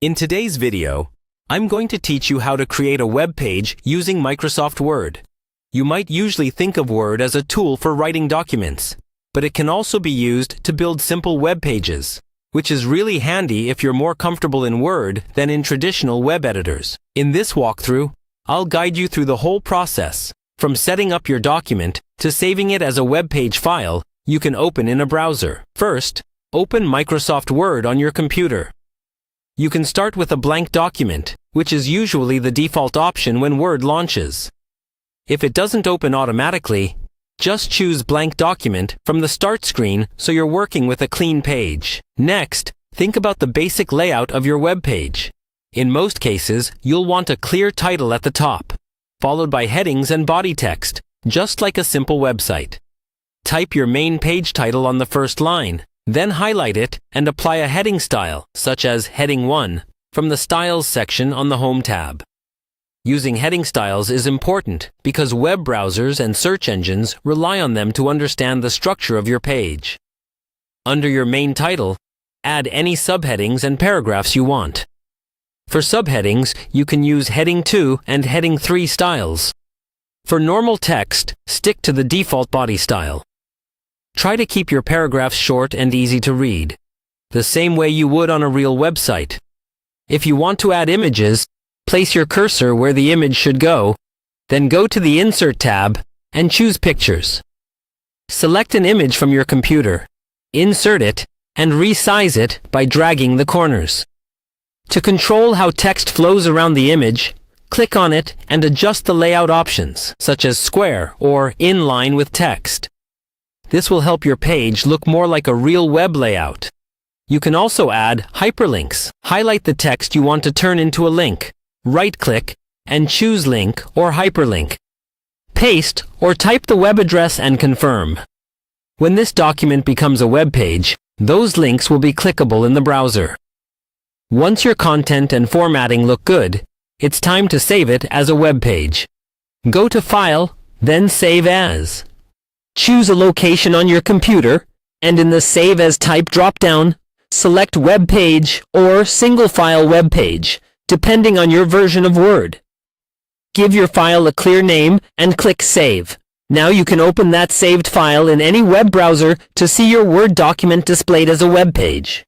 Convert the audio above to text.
In today's video, I'm going to teach you how to create a web page using Microsoft Word. You might usually think of Word as a tool for writing documents, but it can also be used to build simple web pages, which is really handy if you're more comfortable in Word than in traditional web editors. In this walkthrough, I'll guide you through the whole process, from setting up your document to saving it as a web page file you can open in a browser. First, open Microsoft Word on your computer. You can start with a blank document, which is usually the default option when Word launches. If it doesn't open automatically, just choose Blank Document from the Start screen so you're working with a clean page. Next, think about the basic layout of your web page. In most cases, you'll want a clear title at the top, followed by headings and body text, just like a simple website. Type your main page title on the first line, then highlight it and apply a heading style, such as Heading 1, from the Styles section on the Home tab. Using heading styles is important because web browsers and search engines rely on them to understand the structure of your page. Under your main title, add any subheadings and paragraphs you want. For subheadings, you can use Heading 2 and Heading 3 styles. For normal text, stick to the default body style. Try to keep your paragraphs short and easy to read, the same way you would on a real website. If you want to add images, place your cursor where the image should go, then go to the Insert tab and choose Pictures. Select an image from your computer, insert it, and resize it by dragging the corners. To control how text flows around the image, click on it and adjust the layout options, such as square or in line with text. This will help your page look more like a real web layout. You can also add hyperlinks. Highlight the text you want to turn into a link, right-click, and choose Link or Hyperlink. Paste or type the web address and confirm. When this document becomes a web page, those links will be clickable in the browser. Once your content and formatting look good, it's time to save it as a web page. Go to File, then Save As. Choose a location on your computer, and in the Save As Type drop-down, select Web Page or Single File Web Page, depending on your version of Word. Give your file a clear name and click Save. Now you can open that saved file in any web browser to see your Word document displayed as a web page.